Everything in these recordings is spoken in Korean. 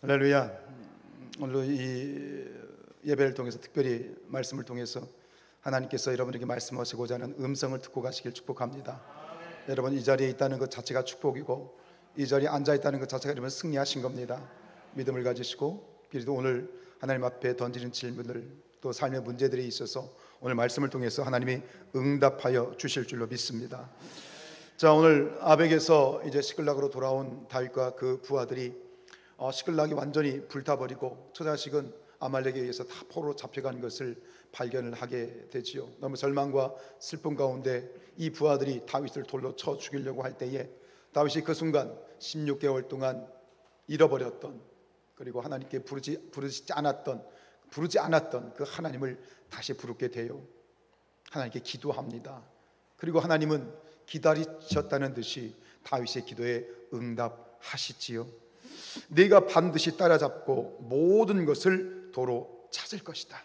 할렐루야. 오늘 이 예배를 통해서 특별히 말씀을 통해서 하나님께서 여러분에게 말씀하시고자 하는 음성을 듣고 가시길 축복합니다. 여러분, 이 자리에 있다는 것 자체가 축복이고, 이 자리에 앉아 있다는 것 자체가 여러분 승리하신 겁니다. 믿음을 가지시고, 그래도 오늘 하나님 앞에 던지는 질문들, 또 삶의 문제들이 있어서 오늘 말씀을 통해서 하나님이 응답하여 주실 줄로 믿습니다. 자, 오늘 아벡에서 이제 시클락으로 돌아온 다윗과 그 부하들이 시클락이 완전히 불타버리고 처자식은 아말렉에 의해서 다 포로로 잡혀간 것을 발견을 하게 되지요. 너무 절망과 슬픔 가운데 이 부하들이 다윗을 돌로 쳐 죽이려고 할 때에 다윗이 그 순간 16개월 동안 잃어버렸던, 그리고 하나님께 부르지 않았던 그 하나님을 다시 부르게 돼요. 하나님께 기도합니다. 그리고 하나님은 기다리셨다는 듯이 다윗의 기도에 응답하시지요. 네가 반드시 따라잡고 모든 것을 도로 찾을 것이다.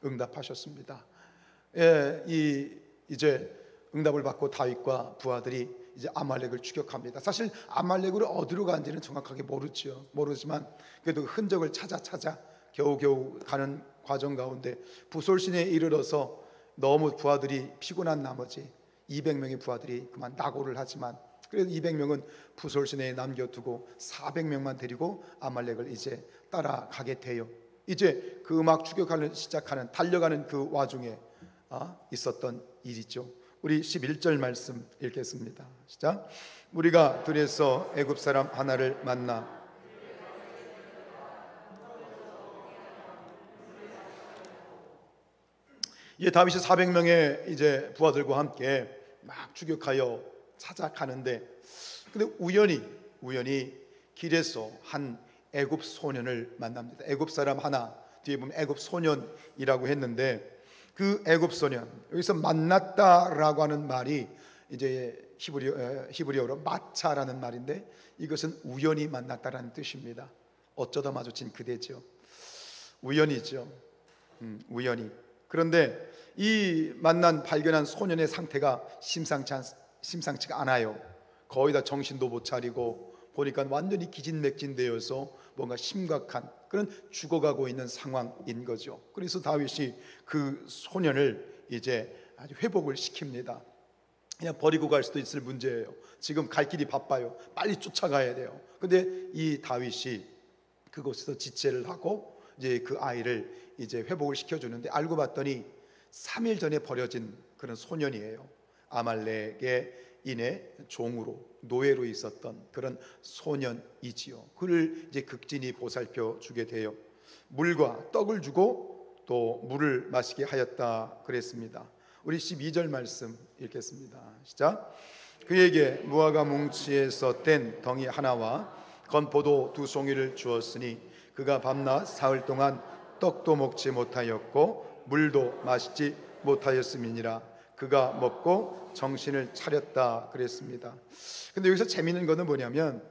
응답하셨습니다. 이제 응답을 받고 다윗과 부하들이 이제 아말렉을 추격합니다. 사실 아말렉으로 어디로 간지는 정확하게 모르지만 그래도 흔적을 찾아 겨우겨우 가는 과정 가운데 부솔신에 이르러서 너무 부하들이 피곤한 나머지 200명의 부하들이 그만 낙오를 하지만, 그래서 200명은 부솔신에 남겨두고 400명만 데리고 아말렉을 이제 따라가게 돼요. 이제 그 막 시작하는 달려가는 그 와중에 있었던 일이죠. 우리 11절 말씀 읽겠습니다. 시작. 우리가 들에서 애굽 사람 하나를 만나 다윗이 400명의 이제 부하들과 함께 막 추격하여 찾아가는데, 근데 우연히 길에서 한 애굽 소년을 만납니다. 애굽 사람 하나, 뒤에 보면 애굽 소년이라고 했는데, 그 애굽 소년, 여기서 만났다라고 하는 말이 이제 히브리어로 마차라는 말인데, 이것은 우연히 만났다라는 뜻입니다. 어쩌다 마주친 그대죠. 우연이죠. 우연히. 그런데 이 발견한 소년의 상태가 심상치가 않아요. 거의 다 정신도 못 차리고 보니까 완전히 기진맥진되어서 뭔가 심각한 그런 죽어가고 있는 상황인 거죠. 그래서 다윗이 그 소년을 이제 아주 회복을 시킵니다. 그냥 버리고 갈 수도 있을 문제예요. 지금 갈 길이 바빠요. 빨리 쫓아가야 돼요. 근데 이 다윗이 그곳에서 지체를 하고 이제 그 아이를 이제 회복을 시켜주는데, 알고 봤더니 3일 전에 버려진 그런 소년이에요. 아말렉의 인해 종으로 노예로 있었던 그런 소년이지요. 그를 이제 극진히 보살펴 주게 돼요. 물과 떡을 주고 또 물을 마시게 하였다 그랬습니다. 우리 12절 말씀 읽겠습니다. 시작. 그에게 무화과 뭉치에서 뗀 덩이 하나와 건포도 2송이를 주었으니 그가 밤낮 사흘 동안 떡도 먹지 못하였고 물도 마시지 못하였음이니라. 그가 먹고 정신을 차렸다 그랬습니다. 근데 여기서 재미있는 것은 뭐냐면,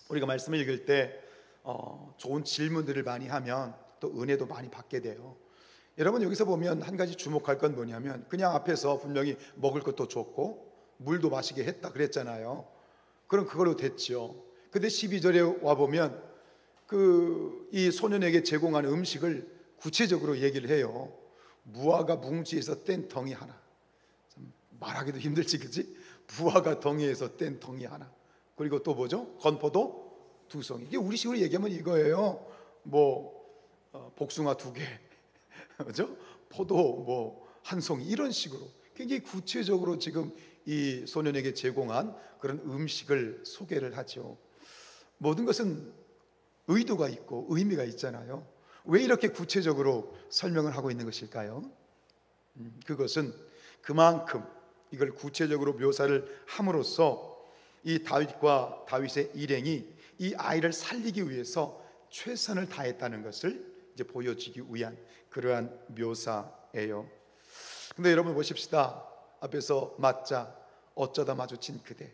우리가 말씀을 읽을 때 좋은 질문들을 많이 하면 또 은혜도 많이 받게 돼요. 여러분, 여기서 보면 한 가지 주목할 건 뭐냐면, 그냥 앞에서 분명히 먹을 것도 줬고 물도 마시게 했다 그랬잖아요. 그럼 그걸로 됐죠. 근데 12절에 와보면 이 소년에게 제공한 음식을 구체적으로 얘기를 해요. 무화과 뭉치에서 뗀 덩이 하나. 말하기도 힘들지, 그치? 무화과 덩이에서 뗀 덩이 하나. 그리고 또 뭐죠? 건포도 2송이. 이게 우리식으로 얘기하면 이거예요. 복숭아 2개, 그죠? 포도 1송이, 이런 식으로 굉장히 구체적으로 지금 이 소년에게 제공한 그런 음식을 소개를 하죠. 모든 것은 의도가 있고 의미가 있잖아요. 왜 이렇게 구체적으로 설명을 하고 있는 것일까요? 그것은 그만큼 이걸 구체적으로 묘사를 함으로써 이 다윗과 다윗의 일행이 이 아이를 살리기 위해서 최선을 다했다는 것을 이제 보여주기 위한 그러한 묘사예요. 근데 여러분 보십시다. 앞에서 맞자 어쩌다 마주친 그대.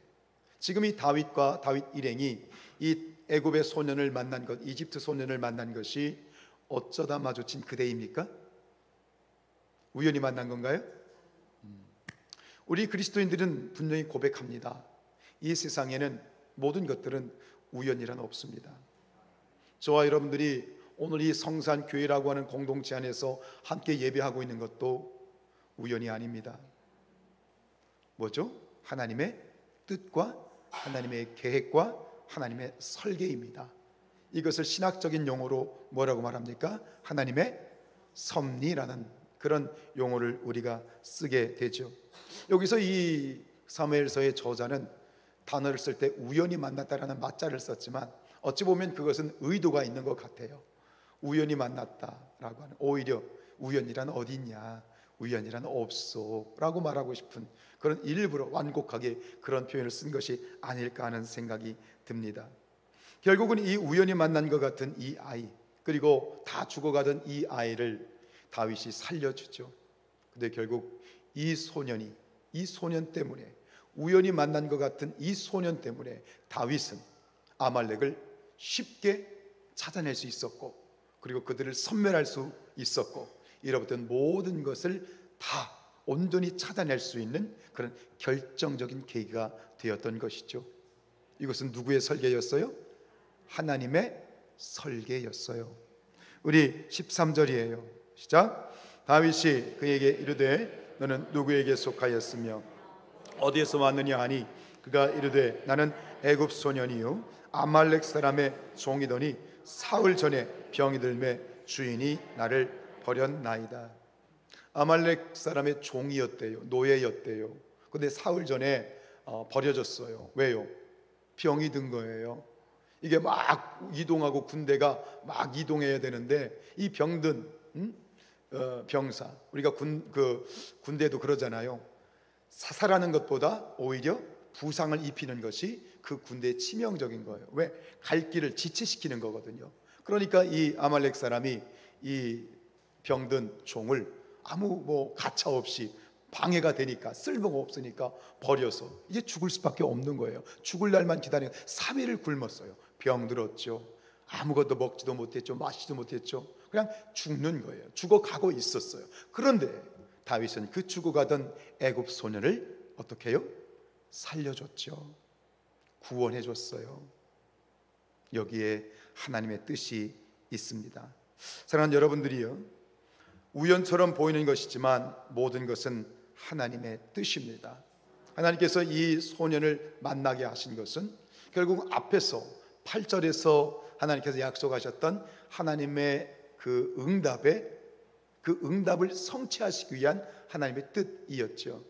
지금 이 다윗과 다윗 일행이 이 애굽의 소년을 만난 것, 이집트 소년을 만난 것이 어쩌다 마주친 그대입니까? 우연히 만난 건가요? 우리 그리스도인들은 분명히 고백합니다. 이 세상에는 모든 것들은 우연이란 없습니다. 저와 여러분들이 오늘 이 성산교회라고 하는 공동체 안에서 함께 예배하고 있는 것도 우연이 아닙니다. 뭐죠? 하나님의 뜻과 하나님의 계획과 하나님의 설계입니다. 이것을 신학적인 용어로 뭐라고 말합니까? 하나님의 섭리라는 그런 용어를 우리가 쓰게 되죠. 여기서 이 사무엘서의 저자는 단어를 쓸 때 우연히 만났다라는 맞자를 썼지만 어찌 보면 그것은 의도가 있는 것 같아요. 우연히 만났다라고 하는, 오히려 우연이란 어디 있냐, 우연이란 없어 라고 말하고 싶은 그런, 일부러 완곡하게 그런 표현을 쓴 것이 아닐까 하는 생각이 듭니다. 결국은 이 우연히 만난 것 같은 이 아이, 그리고 다 죽어가던 이 아이를 다윗이 살려주죠. 근데 결국 이 소년 때문에, 우연히 만난 것 같은 이 소년 때문에 다윗은 아말렉을 쉽게 찾아낼 수 있었고, 그리고 그들을 섬멸할 수 있었고, 이로부터 모든 것을 다 온전히 찾아낼 수 있는 그런 결정적인 계기가 되었던 것이죠. 이것은 누구의 설계였어요? 하나님의 설계였어요. 우리 13절이에요. 시작. 다윗이 그에게 이르되 너는 누구에게 속하였으며 어디에서 왔느냐 하니 그가 이르되 나는 애굽 소년이요 아말렉 사람의 종이더니 사흘 전에 병이 들매 주인이 나를 버렸나이다. 아말렉 사람의 종이었대요. 노예였대요. 근데 사흘 전에 버려졌어요. 왜요? 병이 든 거예요. 이게 막 이동하고 군대가 막 이동해야 되는데 이 병든 병사, 우리가 군대도 그러잖아요. 사살하는 것보다 오히려 부상을 입히는 것이 그 군대의 치명적인 거예요. 왜? 갈 길을 지체시키는 거거든요. 그러니까 이 아말렉 사람이 이 병든 종을 아무 가차 없이, 방해가 되니까, 쓸모가 없으니까 버려서 이제 죽을 수밖에 없는 거예요. 죽을 날만 기다리고 3일을 굶었어요. 병들었죠. 아무것도 먹지도 못했죠. 마시지도 못했죠. 그냥 죽는 거예요. 죽어가고 있었어요. 그런데 다윗은 그 죽어가던 애굽 소년을 어떻게 해요? 살려줬죠. 구원해줬어요. 여기에 하나님의 뜻이 있습니다. 사랑하는 여러분들이요, 우연처럼 보이는 것이지만 모든 것은 하나님의 뜻입니다. 하나님께서 이 소년을 만나게 하신 것은 결국 앞에서 8절에서 하나님께서 약속하셨던 하나님의 그 응답을 성취하시기 위한 하나님의 뜻이었죠.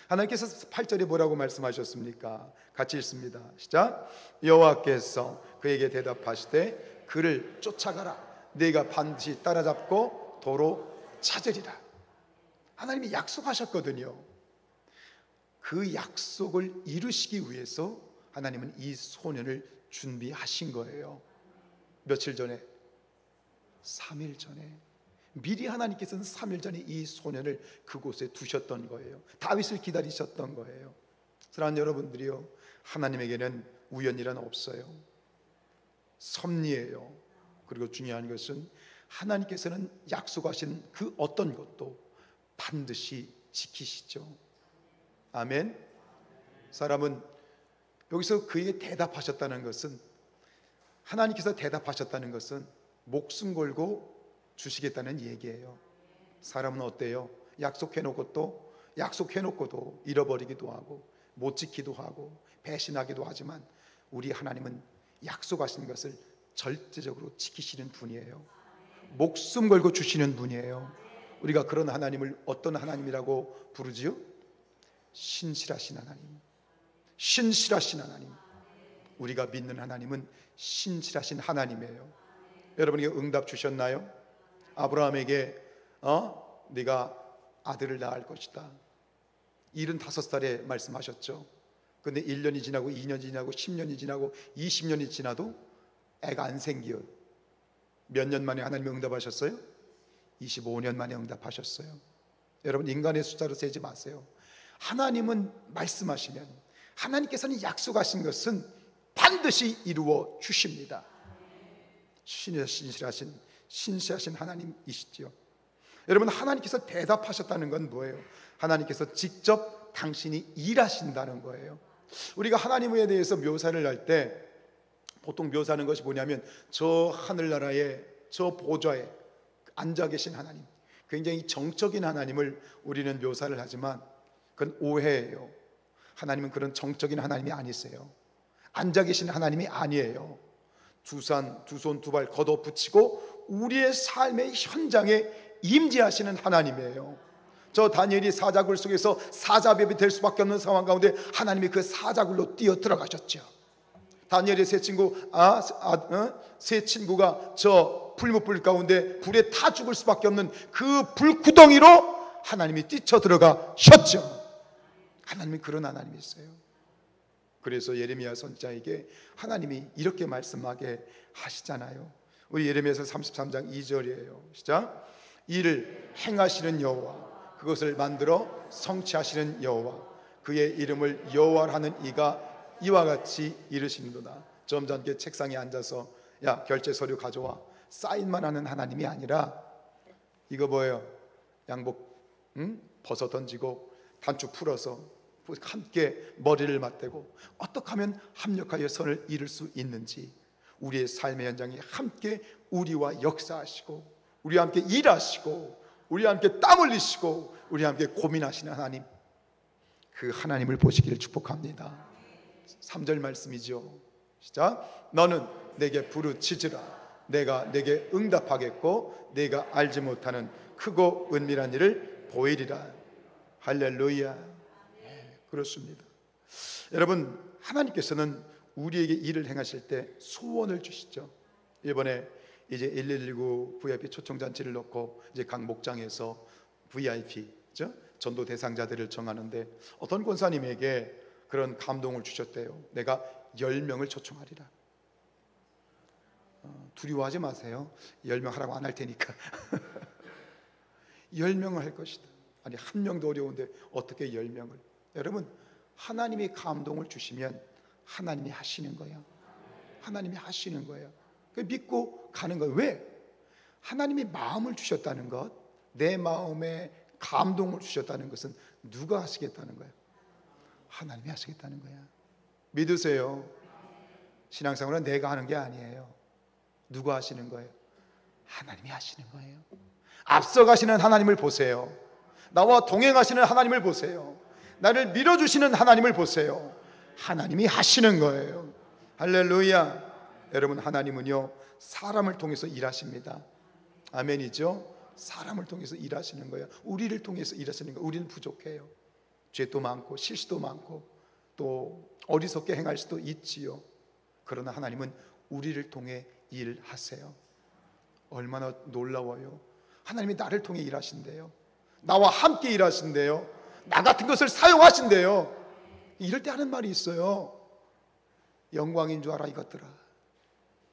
하나님께서 8절에 뭐라고 말씀하셨습니까? 같이 읽습니다. 시작. 여호와께서 그에게 대답하시되 그를 쫓아가라. 네가 반드시 따라잡고 도로 찾으리라. 하나님이 약속하셨거든요. 그 약속을 이루시기 위해서 하나님은 이 소년을 준비하신 거예요. 며칠 전에? 3일 전에. 미리 하나님께서는 3일 전에 이 소년을 그곳에 두셨던 거예요. 다윗을 기다리셨던 거예요. 사랑하는 여러분들이요, 하나님에게는 우연이란 없어요. 섭리예요. 그리고 중요한 것은 하나님께서는 약속하신 그 어떤 것도 반드시 지키시죠. 아멘. 사람은 여기서 그에게 대답하셨다는 것은, 하나님께서 대답하셨다는 것은 목숨 걸고 주시겠다는 얘기예요. 사람은 어때요? 약속해놓고도 잃어버리기도 하고 못 지키기도 하고 배신하기도 하지만 우리 하나님은 약속하신 것을 절대적으로 지키시는 분이에요. 목숨 걸고 주시는 분이에요. 우리가 그런 하나님을 어떤 하나님이라고 부르지요? 신실하신 하나님. 신실하신 하나님. 우리가 믿는 하나님은 신실하신 하나님이에요. 여러분에게 응답 주셨나요? 아브라함에게 네가 아들을 낳을 것이다. 75살에 말씀하셨죠. 근데 1년이 지나고 2년이 지나고 10년이 지나고 20년이 지나도 애가 안 생겨. 몇 년 만에 하나님이 응답하셨어요? 25년 만에 응답하셨어요. 여러분, 인간의 숫자로 세지 마세요. 하나님은 말씀하시면, 하나님께서는 약속하신 것은 반드시 이루어 주십니다. 신실하신 하나님이시죠. 여러분, 하나님께서 대답하셨다는 건 뭐예요? 하나님께서 직접 당신이 일하신다는 거예요. 우리가 하나님에 대해서 묘사를 할 때 보통 묘사하는 것이 뭐냐면 저 하늘나라의 저 보좌에 앉아 계신 하나님, 굉장히 정적인 하나님을 우리는 묘사를 하지만 그건 오해예요. 하나님은 그런 정적인 하나님이 아니세요. 앉아 계신 하나님이 아니에요. 두 손 두 발 걷어붙이고 우리의 삶의 현장에 임재하시는 하나님이에요. 저 다니엘이 사자굴 속에서 사자배비 될 수밖에 없는 상황 가운데 하나님이 그 사자굴로 뛰어 들어가셨죠. 다니엘의 세 친구가 저 풀무불 가운데 불에 타 죽을 수밖에 없는 그 불구덩이로 하나님이 뛰쳐 들어가셨죠. 하나님이 그런 하나님이세요. 그래서 예레미야 선지자에게 하나님이 이렇게 말씀하게 하시잖아요. 우리 예레미야서 33장 2절이에요. 시작. 이를 행하시는 여호와, 그것을 만들어 성취하시는 여호와, 그의 이름을 여호와라 하는 이가 이와 같이 이르시는도다. 좀 전에 책상에 앉아서 야 결제 서류 가져와 사인만 하는 하나님이 아니라 이거 뭐예요? 양복 벗어 던지고 단추 풀어서 함께 머리를 맞대고 어떻게 하면 합력하여 선을 이룰 수 있는지 우리의 삶의 현장에 함께 우리와 역사하시고 우리와 함께 일하시고 우리와 함께 땀 흘리시고 우리와 함께 고민하시는 하나님, 그 하나님을 보시기를 축복합니다. 3절 말씀이죠. 시작. 너는 내게 부르짖으라. 내가 내게 응답하겠고 내가 알지 못하는 크고 은밀한 일을 보이리라. 할렐루야. 네, 그렇습니다. 여러분, 하나님께서는 우리에게 일을 행하실 때 소원을 주시죠. 이번에 이제 1119 VIP 초청잔치를 놓고 이제 각 목장에서 VIP 전도 대상자들을 정하는데 어떤 권사님에게 그런 감동을 주셨대요. 내가 10명을 초청하리라. 두려워하지 마세요. 10명 하라고 안 할 테니까. 10명을 할 것이다. 아니, 한 명도 어려운데 어떻게 10명을? 여러분, 하나님이 감동을 주시면 하나님이 하시는 거예요. 하나님이 하시는 거예요. 믿고 가는 거예요. 왜? 하나님이 마음을 주셨다는 것, 내 마음에 감동을 주셨다는 것은 누가 하시겠다는 거예요? 하나님이 하시겠다는 거야. 믿으세요. 신앙생활은 내가 하는 게 아니에요. 누가 하시는 거예요? 하나님이 하시는 거예요. 앞서가시는 하나님을 보세요. 나와 동행하시는 하나님을 보세요. 나를 밀어주시는 하나님을 보세요. 하나님이 하시는 거예요. 할렐루야. 여러분, 하나님은요 사람을 통해서 일하십니다. 아멘이죠. 사람을 통해서 일하시는 거예요. 우리를 통해서 일하시는 거예요. 우리는 부족해요. 죄도 많고 실수도 많고 또 어리석게 행할 수도 있지요. 그러나 하나님은 우리를 통해 일하세요. 얼마나 놀라워요. 하나님이 나를 통해 일하신대요. 나와 함께 일하신대요. 나 같은 것을 사용하신대요. 이럴 때 하는 말이 있어요. 영광인 줄 알아 이것들아.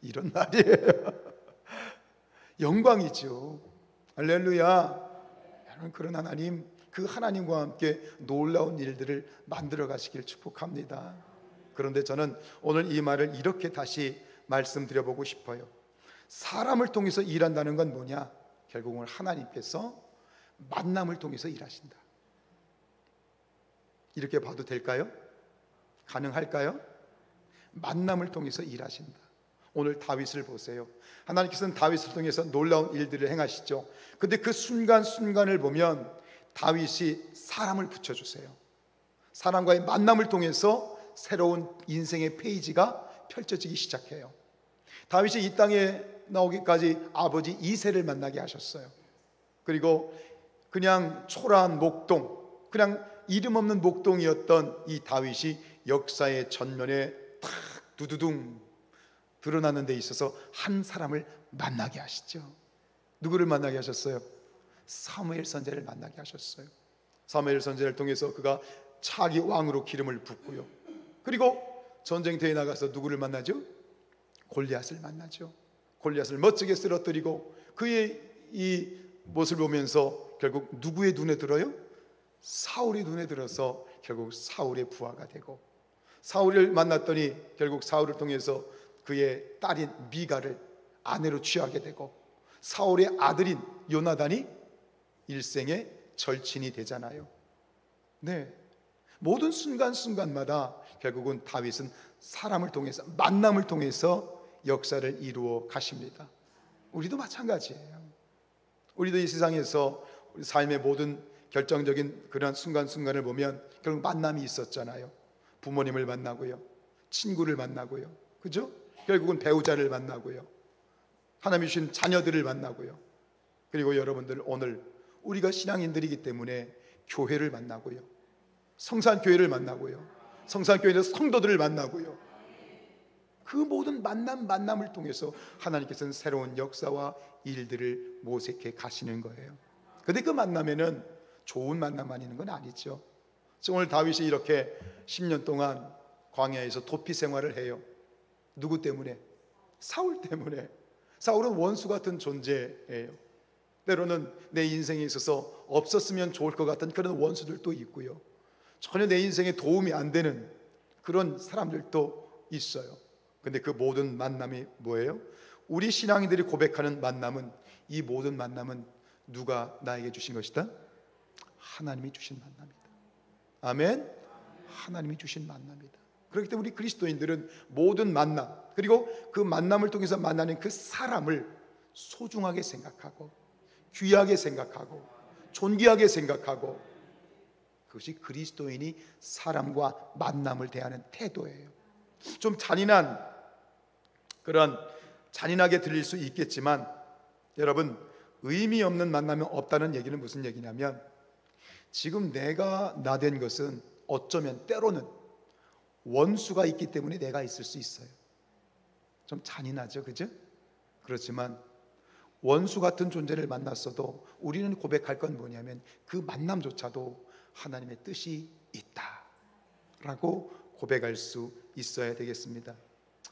이런 말이에요. 영광이죠. 할렐루야. 여러분, 그런 하나님, 그 하나님과 함께 놀라운 일들을 만들어 가시길 축복합니다. 그런데 저는 오늘 이 말을 이렇게 다시 말씀드려보고 싶어요. 사람을 통해서 일한다는 건 뭐냐? 결국은 하나님께서 만남을 통해서 일하신다. 이렇게 봐도 될까요? 가능할까요? 만남을 통해서 일하신다. 오늘 다윗을 보세요. 하나님께서는 다윗을 통해서 놀라운 일들을 행하시죠. 근데 그 순간순간을 보면 다윗이 사람을 붙여주세요. 사람과의 만남을 통해서 새로운 인생의 페이지가 펼쳐지기 시작해요. 다윗이 이 땅에 나오기까지 아버지 이새를 만나게 하셨어요. 그리고 그냥 초라한 목동, 그냥 이름 없는 목동이었던 이 다윗이 역사의 전면에 탁 두두둥 드러나는 데 있어서 한 사람을 만나게 하시죠. 누구를 만나게 하셨어요? 사무엘 선지자를 만나게 하셨어요. 사무엘 선지자를 통해서 그가 차기 왕으로 기름을 붓고요. 그리고 전쟁터에 나가서 누구를 만나죠? 골리앗을 만나죠. 골리앗을 멋지게 쓰러뜨리고 그의 이 모습을 보면서 결국 누구의 눈에 들어요? 사울의 눈에 들어서 결국 사울의 부하가 되고, 사울을 만났더니 결국 사울을 통해서 그의 딸인 미가를 아내로 취하게 되고, 사울의 아들인 요나단이 일생의 절친이 되잖아요. 네, 모든 순간순간마다 결국은 다윗은 사람을 통해서, 만남을 통해서 역사를 이루어 가십니다. 우리도 마찬가지예요. 우리도 이 세상에서 우리 삶의 모든 결정적인 그런 순간순간을 보면 결국 만남이 있었잖아요. 부모님을 만나고요, 친구를 만나고요, 그죠? 결국은 배우자를 만나고요, 하나님이 주신 자녀들을 만나고요, 그리고 여러분들 오늘 우리가 신앙인들이기 때문에 교회를 만나고요, 성산교회를 만나고요, 성산교회에서 성도들을 만나고요. 그 모든 만남을 통해서 하나님께서는 새로운 역사와 일들을 모색해 가시는 거예요. 그런데 그 만남에는 좋은 만남만 있는 건 아니죠. 오늘 다윗이 이렇게 10년 동안 광야에서 도피 생활을 해요. 누구 때문에? 사울 때문에. 사울은 원수 같은 존재예요. 때로는 내 인생에 있어서 없었으면 좋을 것 같은 그런 원수들도 있고요, 전혀 내 인생에 도움이 안 되는 그런 사람들도 있어요. 근데 그 모든 만남이 뭐예요? 우리 신앙인들이 고백하는 만남은, 이 모든 만남은 누가 나에게 주신 것이다? 하나님이 주신 만남이다. 아멘. 하나님이 주신 만남이다. 그렇기 때문에 우리 그리스도인들은 모든 만남, 그리고 그 만남을 통해서 만나는 그 사람을 소중하게 생각하고 귀하게 생각하고 존귀하게 생각하고, 그것이 그리스도인이 사람과 만남을 대하는 태도예요. 좀 잔인하게 들릴 수 있겠지만 여러분, 의미 없는 만남이 없다는 얘기는 무슨 얘기냐면, 지금 내가 나된 것은 어쩌면 때로는 원수가 있기 때문에 내가 있을 수 있어요. 좀 잔인하죠, 그죠? 그렇지만 원수 같은 존재를 만났어도 우리는 고백할 건 뭐냐면, 그 만남조차도 하나님의 뜻이 있다라고 고백할 수 있어야 되겠습니다.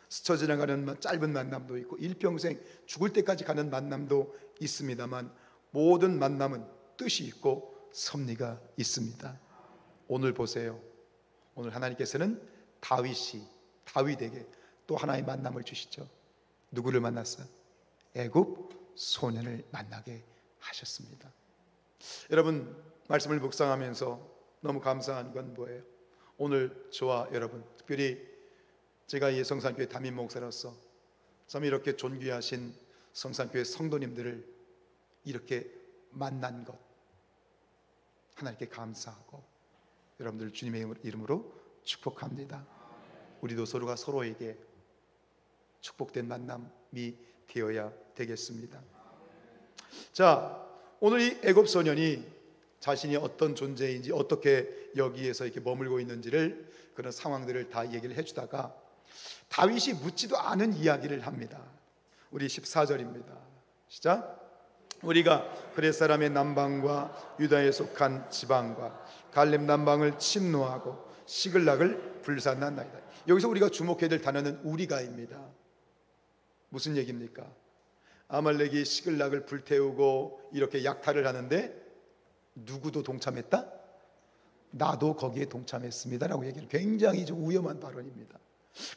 스쳐 지나가는 짧은 만남도 있고 일평생 죽을 때까지 가는 만남도 있습니다만, 모든 만남은 뜻이 있고 섭리가 있습니다. 오늘 보세요. 오늘 하나님께서는 다윗에게 또 하나의 만남을 주시죠. 누구를 만났어요? 애굽 소년을 만나게 하셨습니다. 여러분, 말씀을 묵상하면서 너무 감사한 건 뭐예요? 오늘 저와 여러분, 특별히 제가 이 성산교회 담임 목사로서 참 이렇게 존귀하신 성산교회 성도님들을 이렇게 만난 것, 하나님께 감사하고 여러분들 주님의 이름으로 축복합니다. 우리도 서로가 서로에게 축복된 만남이 되어야 되겠습니다. 자, 오늘 이 애굽 소년이 자신이 어떤 존재인지, 어떻게 여기에서 이렇게 머물고 있는지를, 그런 상황들을 다 얘기를 해주다가 다윗이 묻지도 않은 이야기를 합니다. 우리 14절입니다. 시작. 우리가 그렛 사람의 남방과 유다에 속한 지방과 갈렙 남방을 침노하고 시글락을 불살랐나이다. 여기서 우리가 주목해야 될 단어는 우리가입니다. 무슨 얘기입니까? 아말렉이 시글락을 불태우고 이렇게 약탈을 하는데 누구도 동참했다? 나도 거기에 동참했습니다라고 얘기를, 굉장히 좀 위험한 발언입니다.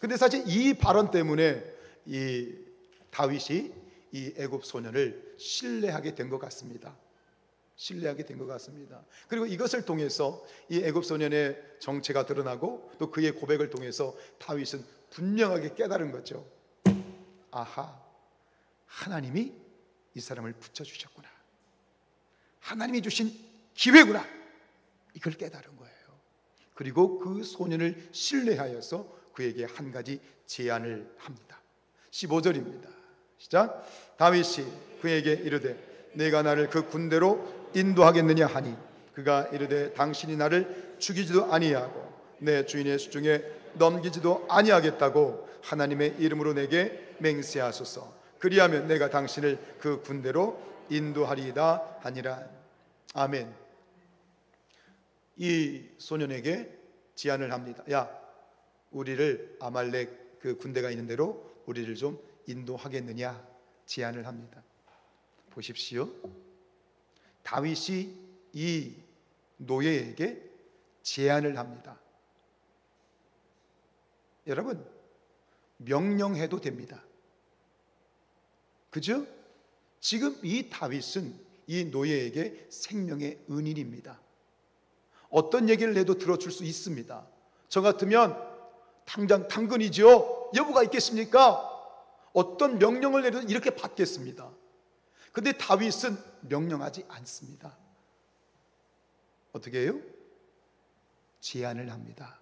근데 사실 이 발언 때문에 이 다윗이 이 애굽 소년을 신뢰하게 된 것 같습니다. 그리고 이것을 통해서 이 애굽 소년의 정체가 드러나고 또 그의 고백을 통해서 다윗은 분명하게 깨달은 거죠. 아하, 하나님이 이 사람을 붙여주셨구나, 하나님이 주신 기회구나, 이걸 깨달은 거예요. 그리고 그 소년을 신뢰하여서 그에게 한 가지 제안을 합니다. 15절입니다. 시작. 다윗이 그에게 이르되 내가 나를 그 군대로 인도하겠느냐 하니, 그가 이르되 당신이 나를 죽이지도 아니하고 내 주인의 수중에 넘기지도 아니하겠다고 하나님의 이름으로 내게 맹세하소서. 그리하면 내가 당신을 그 군대로 인도하리이다 하니라. 아멘. 이 소년에게 제안을 합니다. 야, 우리를 아말렉 그 군대가 있는 대로 우리를 좀 인도하겠느냐 제안을 합니다. 보십시오. 다윗이 이 노예에게 제안을 합니다. 여러분, 명령해도 됩니다. 그죠? 지금 이 다윗은 이 노예에게 생명의 은인입니다. 어떤 얘기를 해도 들어줄 수 있습니다. 저 같으면 당장 당근이죠. 여부가 있겠습니까? 어떤 명령을 내려도 이렇게 받겠습니다. 근데 다윗은 명령하지 않습니다. 어떻게 해요? 제안을 합니다.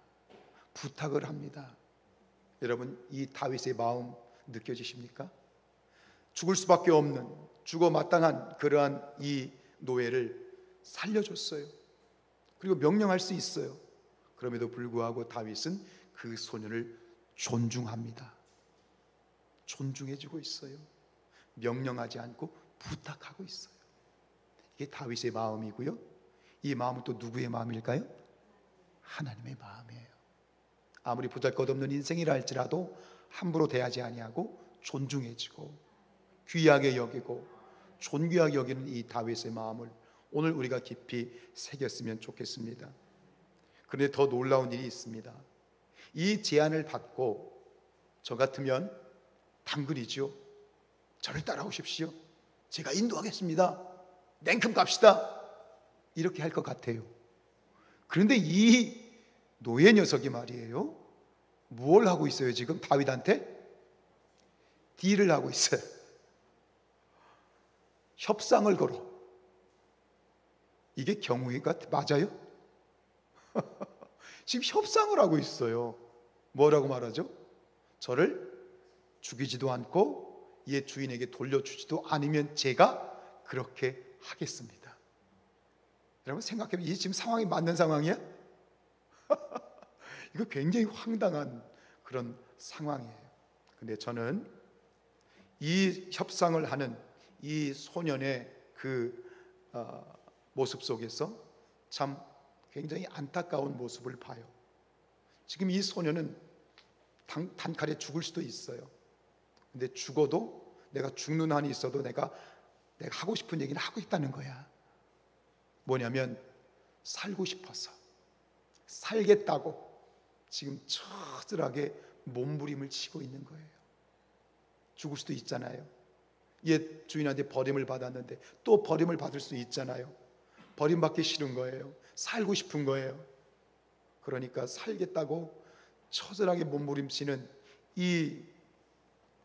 부탁을 합니다. 여러분, 이 다윗의 마음 느껴지십니까? 죽을 수밖에 없는, 죽어 마땅한 그러한 이 노예를 살려줬어요. 그리고 명령할 수 있어요. 그럼에도 불구하고 다윗은 그 소년을 존중합니다. 존중해주고 있어요. 명령하지 않고 부탁하고 있어요. 이게 다윗의 마음이고요. 이 마음은 또 누구의 마음일까요? 하나님의 마음이에요. 아무리 보잘것없는 인생이라 할지라도 함부로 대하지 아니하고 존중해지고 귀하게 여기고 존귀하게 여기는 이 다윗의 마음을 오늘 우리가 깊이 새겼으면 좋겠습니다. 그런데 더 놀라운 일이 있습니다. 이 제안을 받고 저 같으면 당근이죠. 저를 따라오십시오. 제가 인도하겠습니다. 냉큼 갑시다. 이렇게 할 것 같아요. 그런데 이 노예 녀석이 말이에요, 뭘 하고 있어요? 지금 다윗한테 딜을 하고 있어요. 협상을 걸어. 이게 경우가 맞아요? 지금 협상을 하고 있어요. 뭐라고 말하죠? 저를 죽이지도 않고 얘 주인에게 돌려주지도 않으면 제가 그렇게 하겠습니다. 여러분 생각해보면 이 지금 상황이 맞는 상황이야? 이거 굉장히 황당한 그런 상황이에요. 근데 저는 이 협상을 하는 이 소년의 그 모습 속에서 참 굉장히 안타까운 모습을 봐요. 지금 이 소년은 단칼에 죽을 수도 있어요. 근데 죽어도 내가 죽는 한이 있어도 내가 하고 싶은 얘기는 하고 있다는 거야. 뭐냐면 살고 싶어서, 살겠다고 지금 처절하게 몸부림을 치고 있는 거예요. 죽을 수도 있잖아요. 옛 주인한테 버림을 받았는데 또 버림을 받을 수 있잖아요. 버림받기 싫은 거예요. 살고 싶은 거예요. 그러니까 살겠다고 처절하게 몸부림치는 이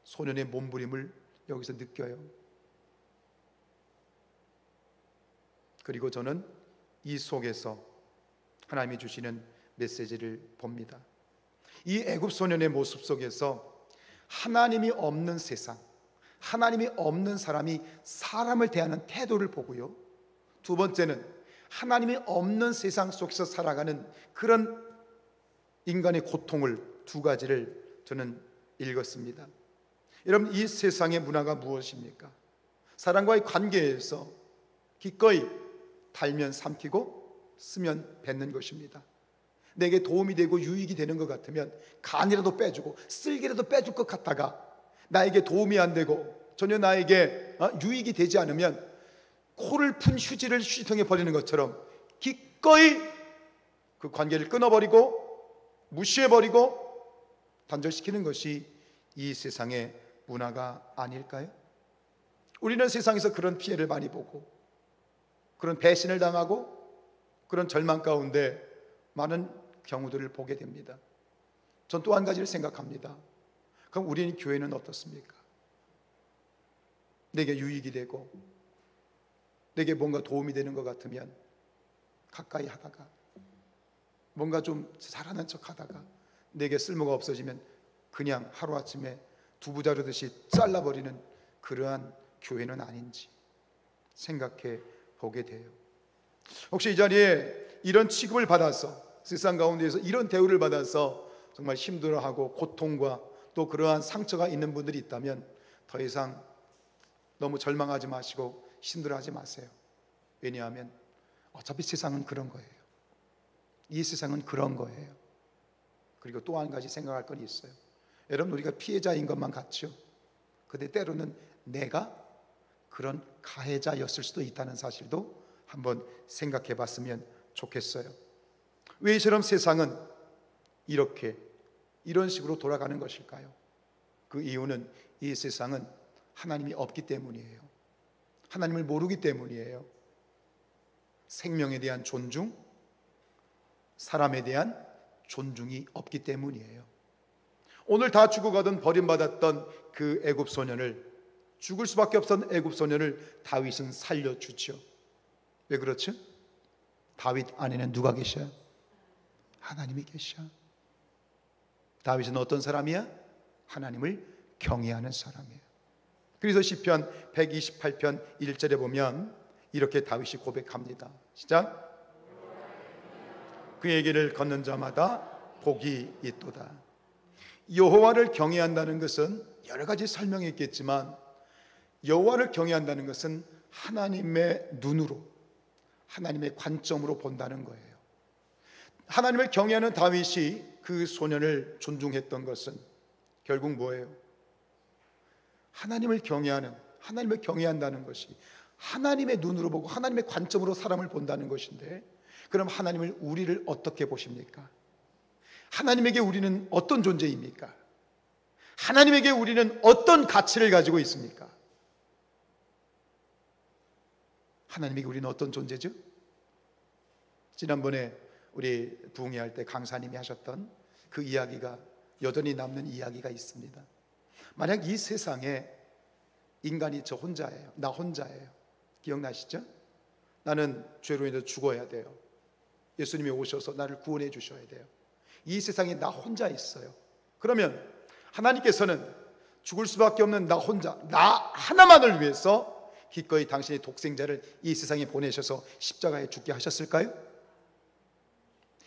소년의 몸부림을 여기서 느껴요. 그리고 저는 이 속에서 하나님이 주시는 메시지를 봅니다. 이 애굽 소년의 모습 속에서 하나님이 없는 세상, 하나님이 없는 사람이 사람을 대하는 태도를 보고요. 두 번째는 하나님이 없는 세상 속에서 살아가는 그런 인간의 고통을 두 가지를 저는 읽었습니다. 여러분, 이 세상의 문화가 무엇입니까? 사람과의 관계에서 기꺼이 달면 삼키고 쓰면 뱉는 것입니다. 내게 도움이 되고 유익이 되는 것 같으면 간이라도 빼주고 쓸개라도 빼줄 것 같다가 나에게 도움이 안 되고 전혀 나에게 유익이 되지 않으면 코를 푼 휴지를 휴지통에 버리는 것처럼 기꺼이 그 관계를 끊어버리고 무시해버리고 단절시키는 것이 이 세상의 문화가 아닐까요? 우리는 세상에서 그런 피해를 많이 보고 그런 배신을 당하고 그런 절망 가운데 많은 경우들을 보게 됩니다. 전 또 한 가지를 생각합니다. 그럼 우리는 교회는 어떻습니까? 내게 유익이 되고 내게 뭔가 도움이 되는 것 같으면 가까이 하다가 뭔가 좀 잘하는 척 하다가 내게 쓸모가 없어지면 그냥 하루아침에 두부 자르듯이 잘라버리는 그러한 교회는 아닌지 생각해 보게 돼요. 혹시 이 자리에 이런 취급을 받아서 세상 가운데에서 이런 대우를 받아서 정말 힘들어하고 고통과 또 그러한 상처가 있는 분들이 있다면 더 이상 너무 절망하지 마시고 힘들어하지 마세요. 왜냐하면 어차피 세상은 그런 거예요. 이 세상은 그런 거예요. 그리고 또 한 가지 생각할 건 있어요. 여러분, 우리가 피해자인 것만 같죠. 근데 때로는 내가 그런 가해자였을 수도 있다는 사실도 한번 생각해 봤으면 좋겠어요. 왜 이처럼 세상은 이런 식으로 돌아가는 것일까요? 그 이유는 이 세상은 하나님이 없기 때문이에요. 하나님을 모르기 때문이에요. 생명에 대한 존중, 사람에 대한 존중이 없기 때문이에요. 오늘 다 죽어가던 버림받았던 그 애굽 소년을, 죽을 수밖에 없던 애굽 소년을 다윗은 살려주죠. 왜 그렇죠? 다윗 안에는 누가 계셔요? 하나님이 계셔. 다윗은 어떤 사람이야? 하나님을 경외하는 사람이에요. 그래서 시편 128편 1절에 보면 이렇게 다윗이 고백합니다. 시작. 그의 길을 걷는 자마다 복이 있도다. 여호와를 경외한다는 것은 여러 가지 설명이 있겠지만, 여호와를 경외한다는 것은 하나님의 눈으로, 하나님의 관점으로 본다는 거예요. 하나님을 경외하는 다윗이 그 소년을 존중했던 것은 결국 뭐예요? 하나님을 경외한다는 것이 하나님의 눈으로 보고 하나님의 관점으로 사람을 본다는 것인데, 그럼 하나님을, 우리를 어떻게 보십니까? 하나님에게 우리는 어떤 존재입니까? 하나님에게 우리는 어떤 가치를 가지고 있습니까? 하나님에게 우리는 어떤 존재죠? 지난번에 우리 부흥회 때 강사님이 하셨던 그 이야기가 여전히 남는 이야기가 있습니다. 만약 이 세상에 인간이 저 혼자예요. 나 혼자예요. 기억나시죠? 나는 죄로 인해서 죽어야 돼요. 예수님이 오셔서 나를 구원해 주셔야 돼요. 이 세상에 나 혼자 있어요. 그러면 하나님께서는 죽을 수밖에 없는 나 혼자, 나 하나만을 위해서 기꺼이 당신의 독생자를 이 세상에 보내셔서 십자가에 죽게 하셨을까요?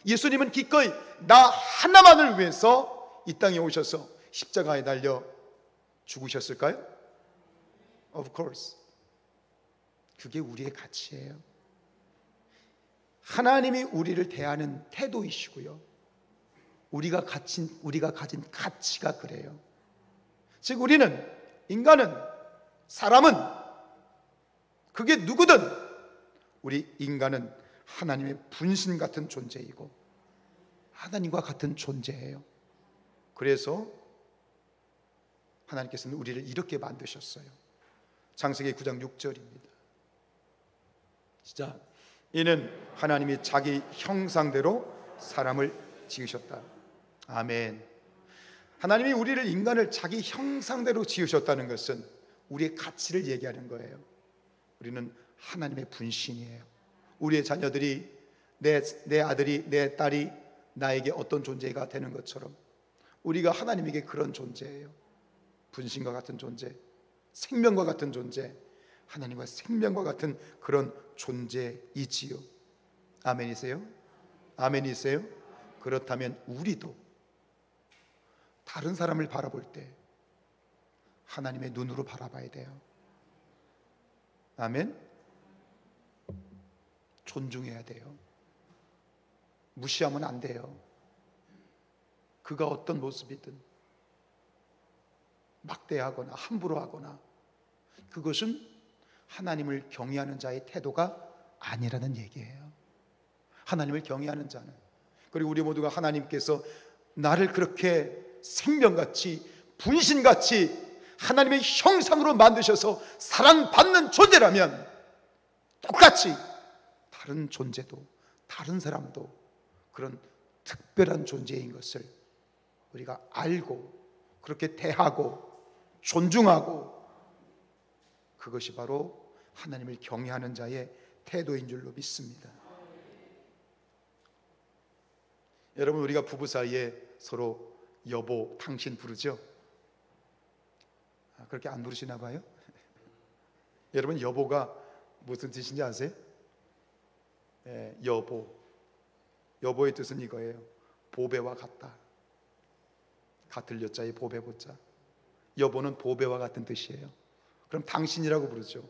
예수님은 기꺼이 나 하나만을 위해서 이 땅에 오셔서 십자가에 달려 죽으셨을까요? Of course. 그게 우리의 가치예요. 하나님이 우리를 대하는 태도이시고요, 우리가 가진 가치가 그래요. 즉 우리는, 인간은, 사람은, 그게 누구든 우리 인간은 하나님의 분신 같은 존재이고 하나님과 같은 존재예요. 그래서 하나님께서는 우리를 이렇게 만드셨어요. 창세기 9장 6절입니다. 시작. 이는 하나님이 자기 형상대로 사람을 지으셨다. 아멘. 하나님이 우리를, 인간을 자기 형상대로 지으셨다는 것은 우리의 가치를 얘기하는 거예요. 우리는 하나님의 분신이에요. 우리의 자녀들이, 내 아들이, 내 딸이 나에게 어떤 존재가 되는 것처럼 우리가 하나님에게 그런 존재예요. 분신과 같은 존재, 생명과 같은 존재, 하나님과 생명과 같은 그런 존재이지요. 아멘이세요? 아멘이세요? 그렇다면 우리도 다른 사람을 바라볼 때 하나님의 눈으로 바라봐야 돼요. 아멘? 존중해야 돼요. 무시하면 안 돼요. 그가 어떤 모습이든 막대하거나 함부로 하거나, 그것은 하나님을 경외하는 자의 태도가 아니라는 얘기예요. 하나님을 경외하는 자는, 그리고 우리 모두가 하나님께서 나를 그렇게 생명같이, 분신같이 하나님의 형상으로 만드셔서 사랑받는 존재라면 똑같이 다른 존재도, 다른 사람도 그런 특별한 존재인 것을 우리가 알고 그렇게 대하고 존중하고, 그것이 바로 하나님을 경외하는 자의 태도인 줄로 믿습니다. 여러분, 우리가 부부 사이에 서로 여보, 당신 부르죠? 그렇게 안 부르시나 봐요? 여러분, 여보가 무슨 뜻인지 아세요? 여보, 여보의 뜻은 이거예요. 보배와 같다. 같을 여자의 보배 보자. 여보는 보배와 같은 뜻이에요. 그럼 당신이라고 부르죠.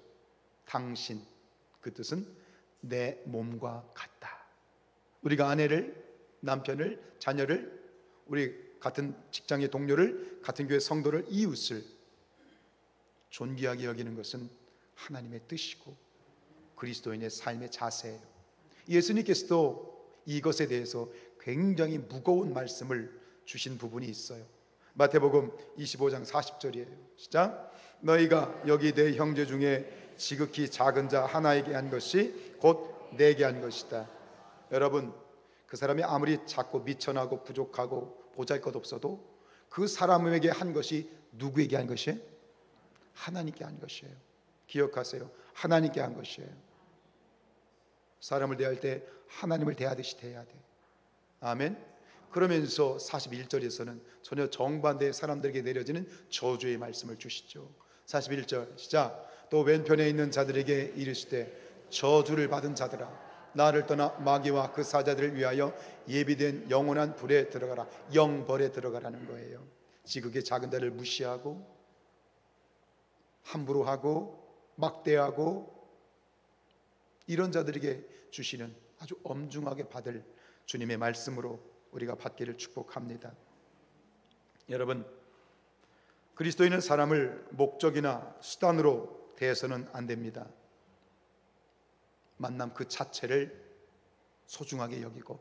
당신, 그 뜻은 내 몸과 같다. 우리가 아내를, 남편을, 자녀를, 우리 같은 직장의 동료를, 같은 교회 성도를, 이웃을 존귀하게 여기는 것은 하나님의 뜻이고 그리스도인의 삶의 자세예요. 예수님께서도 이것에 대해서 굉장히 무거운 말씀을 주신 부분이 있어요. 마태복음 25장 40절이에요. 시작. 너희가 여기 내 형제 중에 지극히 작은 자 하나에게 한 것이 곧 내게 한 것이다. 여러분, 그 사람이 아무리 작고 미천하고 부족하고 보잘것없어도 그 사람에게 한 것이 누구에게 한 것이에요? 하나님께 한 것이에요. 기억하세요. 하나님께 한 것이에요. 사람을 대할 때 하나님을 대하듯이 대해야 돼. 아멘. 그러면서 41절에서는 전혀 정반대의 사람들에게 내려지는 저주의 말씀을 주시죠. 41절 시작. 또 왼편에 있는 자들에게 이르시되 저주를 받은 자들아, 나를 떠나 마귀와 그 사자들을 위하여 예비된 영원한 불에 들어가라. 영벌에 들어가라는 거예요. 지극히 작은 자를 무시하고 함부로 하고 막대하고 이런 자들에게 주시는 아주 엄중하게 받을 주님의 말씀으로 우리가 받기를 축복합니다. 여러분, 그리스도인은 사람을 목적이나 수단으로 대해서는 안 됩니다. 만남 그 자체를 소중하게 여기고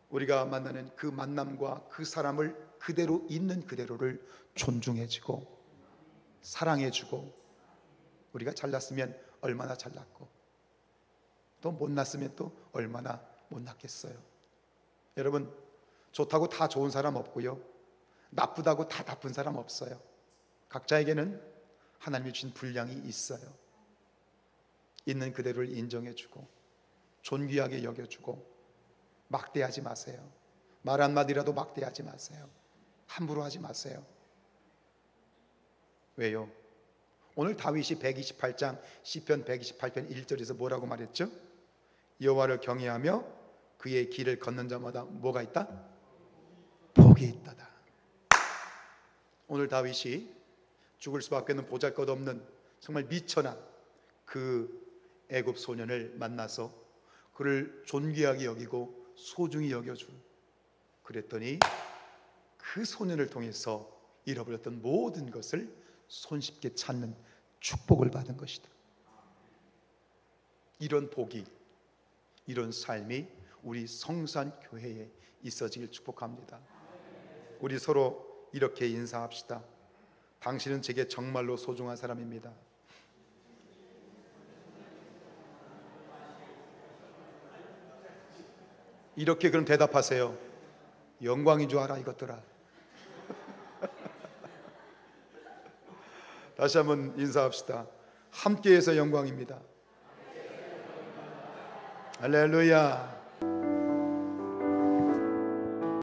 우리가 만나는 그 만남과 그 사람을 그대로 있는 그대로를 존중해주고 사랑해주고, 우리가 잘났으면 얼마나 잘났고 또 못났으면 또 얼마나 못났겠어요. 여러분, 좋다고 다 좋은 사람 없고요, 나쁘다고 다 나쁜 사람 없어요. 각자에게는 하나님이 주신 분량이 있어요. 있는 그대로를 인정해주고 존귀하게 여겨주고 막대하지 마세요. 말 한마디라도 막대하지 마세요. 함부로 하지 마세요. 왜요? 오늘 다윗이 128장 시편 128편 1절에서 뭐라고 말했죠? 여호와를 경외하며 그의 길을 걷는 자마다 뭐가 있다? 복이 있다다. 오늘 다윗이 죽을 수밖에 없는 보잘것없는 정말 미천한 그 애굽 소년을 만나서 그를 존귀하게 여기고 소중히 여겨주, 그랬더니 그 소년을 통해서 잃어버렸던 모든 것을 손쉽게 찾는 축복을 받은 것이다. 이런 복이, 이런 삶이 우리 성산교회에 있어지길 축복합니다. 우리 서로 이렇게 인사합시다. 당신은 제게 정말로 소중한 사람입니다. 이렇게 그럼 대답하세요. 영광인 줄 알아 이것들아. 다시 한번 인사합시다. 함께해서 영광입니다. 할렐루야.